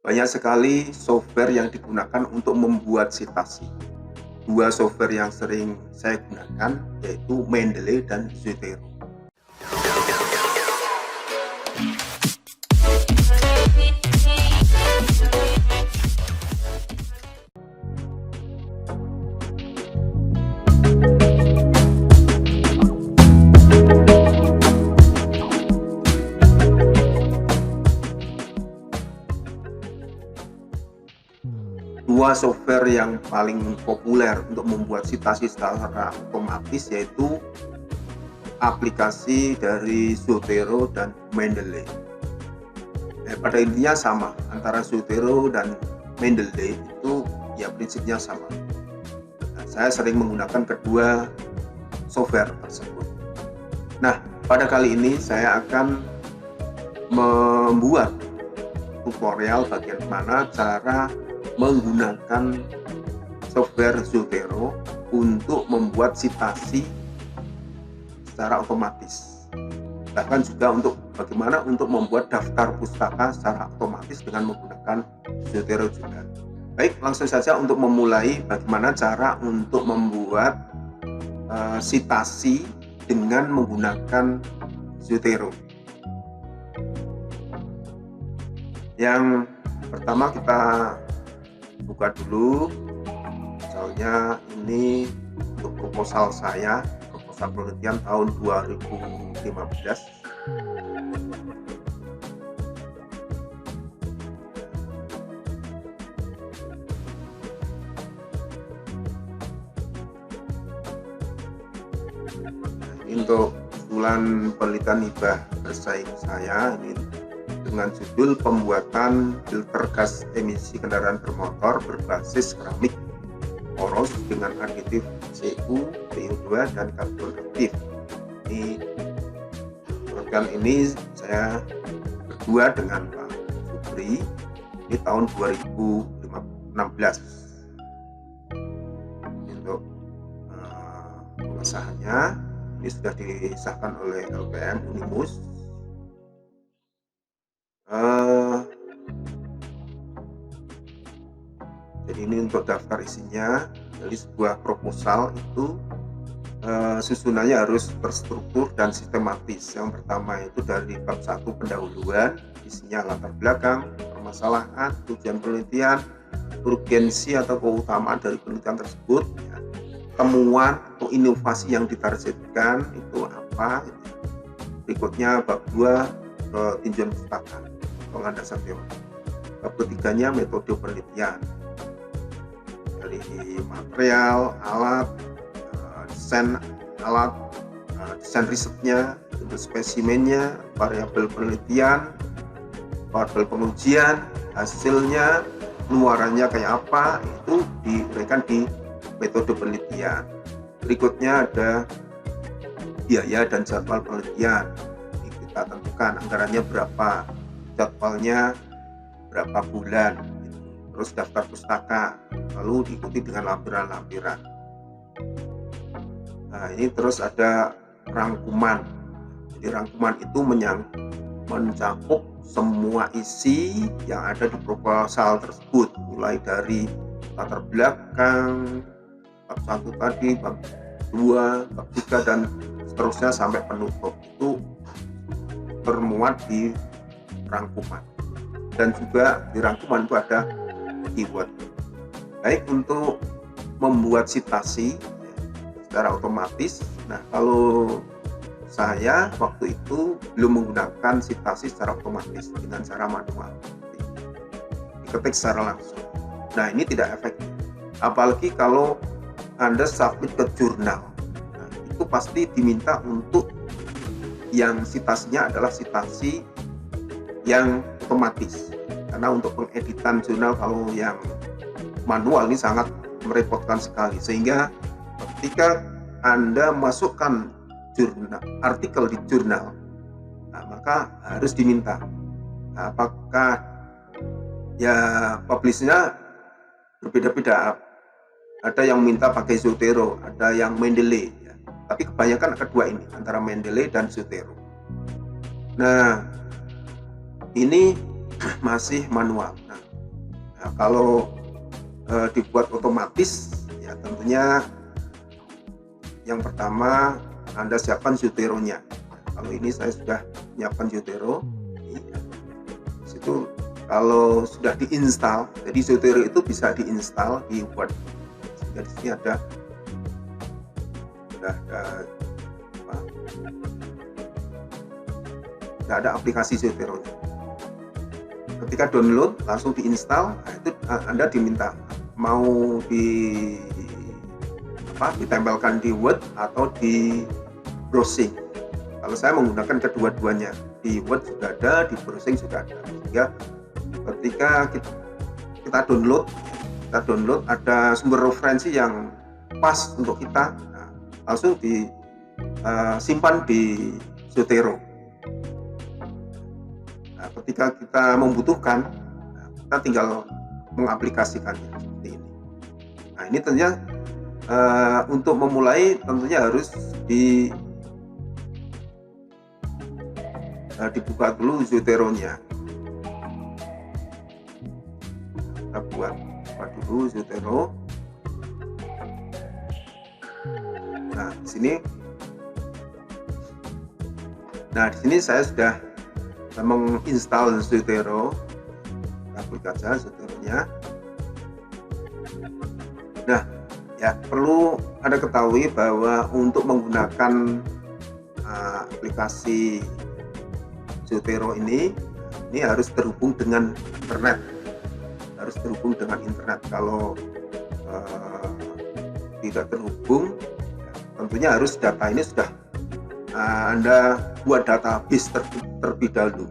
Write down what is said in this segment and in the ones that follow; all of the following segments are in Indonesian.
Banyak sekali software yang digunakan untuk membuat citasi. Dua software yang sering saya gunakan yaitu Mendeley dan Zotero. Dua software yang paling populer untuk membuat citasi secara otomatis yaitu aplikasi dari Zotero dan Mendeley. Pada intinya sama, antara Zotero dan Mendeley itu ya prinsipnya sama. Saya sering menggunakan kedua software tersebut. Nah, pada kali ini saya akan membuat tutorial bagaimana cara menggunakan software Zotero untuk membuat citasi secara otomatis. Bahkan juga untuk bagaimana untuk membuat daftar pustaka secara otomatis dengan menggunakan Zotero juga. Baik, langsung saja untuk memulai bagaimana cara untuk membuat citasi dengan menggunakan Zotero. Yang pertama kita buka dulu, misalnya ini untuk proposal saya, proposal penelitian tahun 2015. Untuk usulan penelitian hibah bersaing saya ini dengan judul pembuatan filter gas emisi kendaraan bermotor berbasis keramik poros dengan aditif CO, CO2 dan karbon aktif. Ini program ini saya berdua dengan Pak Supri di tahun 2016. Untuk pengesahannya ini sudah disahkan oleh LPM Unimus. Jadi ini untuk daftar isinya. Jadi sebuah proposal itu susunannya harus terstruktur dan sistematis. Yang pertama itu dari bab 1 pendahuluan, isinya latar belakang, permasalahan, tujuan penelitian, urgensi atau keutamaan dari penelitian tersebut, ya, temuan atau inovasi yang ditargetkan itu apa. Berikutnya bab 2 tinjauan pustaka, landasan teori. Bab ketiganya metode penelitian, dari material, alat, desain alat, desain risetnya, bentuk spesimennya, variabel penelitian, variabel pengujian, hasilnya, keluarannya kayak apa, itu diberikan di metode penelitian. Berikutnya ada biaya dan jadwal penelitian. Ini kita tentukan anggarannya berapa, jadwalnya berapa bulan, terus daftar pustaka, lalu diikuti dengan lampiran-lampiran. Nah, ini terus ada rangkuman. Jadi rangkuman itu mencakup semua isi yang ada di proposal tersebut, mulai dari latar belakang, bab 1 tadi, bab 2, bab 3 dan seterusnya sampai penutup. Itu termuat di rangkuman. Dan juga di rangkuman itu ada keyword. Baik, untuk membuat citasi secara otomatis. Nah, kalau saya waktu itu belum menggunakan citasi secara otomatis dengan cara manual, diketik secara langsung. Nah, ini tidak efektif, apalagi kalau Anda submit ke jurnal. Nah, itu pasti diminta untuk yang citasinya adalah citasi yang otomatis, karena untuk pengeditan jurnal kalau yang manual ini sangat merepotkan sekali, sehingga ketika Anda masukkan artikel di jurnal, nah, maka harus diminta apakah ya publishnya berbeda-beda. Ada yang minta pakai Zotero, ada yang Mendeley, ya. Tapi kebanyakan kedua ini, antara Mendeley dan Zotero. Nah, ini masih manual. Nah, Nah, kalau dibuat otomatis ya tentunya yang pertama Anda siapkan Zotero-nya. Nah, kalau ini saya sudah menyiapkan Zotero. Di situ kalau sudah diinstal, jadi Zotero itu bisa diinstal di Word. Sehingga di sini ada apa? Sudah ada aplikasi Zotero-nya. Ketika download langsung diinstal, nah itu Anda diminta mau ditempelkan di Word atau di browsing. Kalau saya menggunakan kedua-duanya, di Word sudah ada, di browsing sudah ada. Sehingga ketika kita download ada sumber referensi yang pas untuk kita, nah, langsung disimpan di Zotero. Nah, ketika kita membutuhkan, nah, kita tinggal mengaplikasikannya seperti ini. Nah, ini tentunya untuk memulai tentunya harus dibuka dulu Zotero-nya. Kita buka dulu Zotero. Nah, di sini saya sudah menginstal Zotero. Kita klik aja Zotero-nya. Nah, ya perlu Anda ketahui bahwa untuk menggunakan aplikasi Zotero ini harus terhubung dengan internet. Kalau tidak terhubung, tentunya harus data ini sudah Anda buat database terlebih dahulu.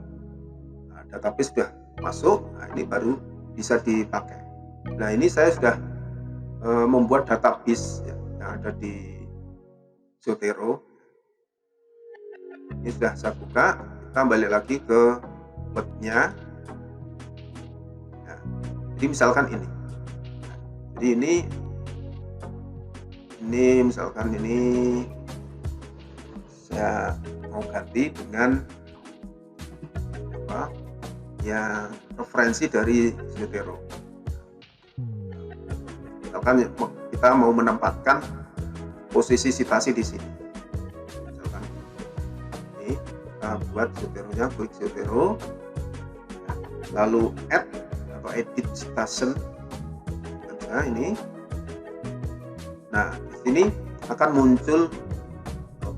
Nah, database sudah masuk, nah ini baru bisa dipakai. Nah, ini saya sudah membuat database ya, yang ada di Zotero. Ini sudah saya buka. Kita balik lagi ke Word-nya. Nah, jadi misalkan ini. Jadi ini misalkan ini saya mau ganti dengan yang referensi dari Zotero. Misalkan kita mau menempatkan posisi citasi di sini. Misalkan ini kita buat Zotero-nya, klik Zotero, lalu add atau edit citation. Nah, ini. Nah, di sini akan muncul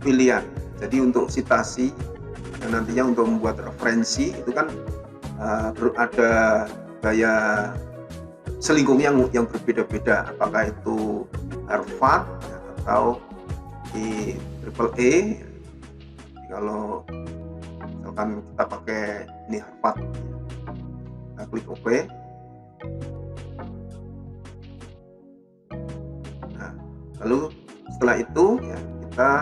pilihan. Jadi untuk citasi dan nantinya untuk membuat referensi itu kan ada gaya selingkuh yang berbeda-beda, apakah itu Harvard ya, atau di AAA. Kalau misalkan kita pakai ini Harvard, kita klik OK. Nah, lalu setelah itu ya kita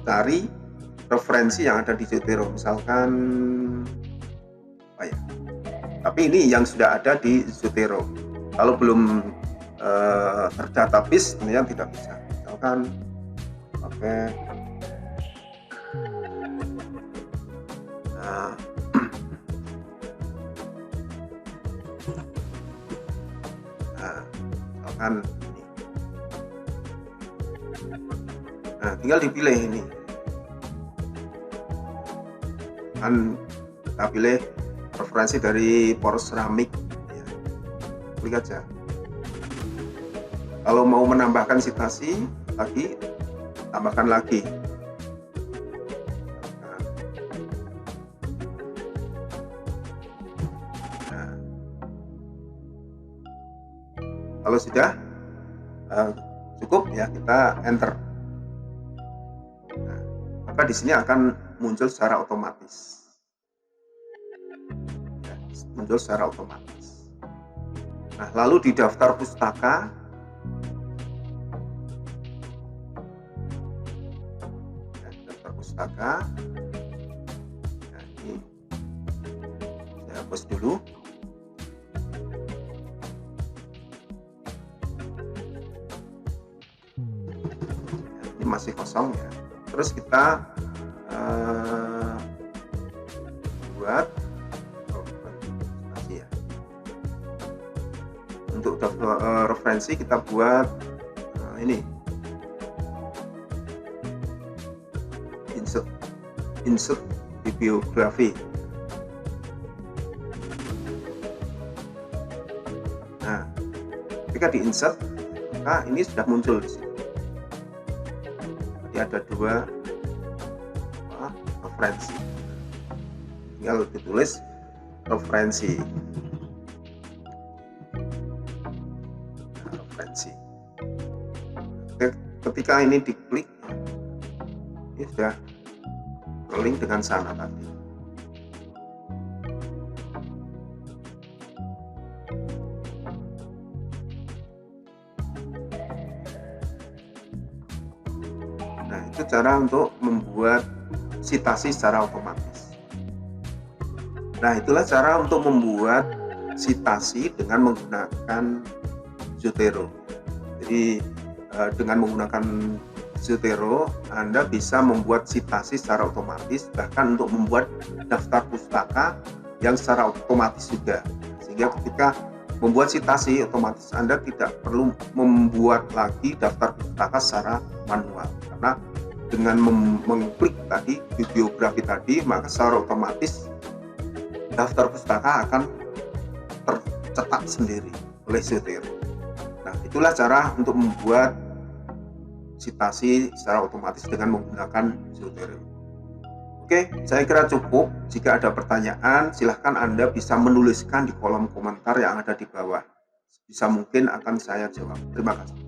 cari referensi yang ada di Zotero, misalkan apa ya. Tapi ini yang sudah ada di Zotero. Kalau belum terdatabase, tentunya tidak bisa. Misalkan oke. Nah, misalkan ini. Nah, tinggal dipilih ini. Kan kita pilih referensi dari poros keramik ya. Klik aja. Kalau mau menambahkan citasi lagi, tambahkan lagi. Nah, kalau sudah cukup ya kita enter. Nah, maka di sini akan muncul secara otomatis. Nah, lalu di daftar pustaka, nah, ini saya hapus dulu. Nah, ini masih kosong ya. Terus kita buat referensi, kita buat ini insert bibliografi. Nah, ketika di insert, maka ini sudah muncul di sini. Jadi ada dua referensi, tinggal ditulis referensi. Ketika ini diklik, ini sudah link dengan sana tadi. Nah, itu cara untuk membuat sitasi secara otomatis. Nah, itulah cara untuk membuat sitasi dengan menggunakan Zotero. Jadi dengan menggunakan Zotero, Anda bisa membuat sitasi secara otomatis, bahkan untuk membuat daftar pustaka yang secara otomatis juga. Sehingga ketika membuat sitasi otomatis, Anda tidak perlu membuat lagi daftar pustaka secara manual. Karena dengan mengklik tadi bibliografi tadi, maka secara otomatis daftar pustaka akan tercetak sendiri oleh Zotero. Nah, itulah cara untuk membuat sitasi secara otomatis dengan menggunakan Zotero. Oke, saya kira cukup. Jika ada pertanyaan, silahkan Anda bisa menuliskan di kolom komentar yang ada di bawah. Bisa mungkin akan saya jawab. Terima kasih.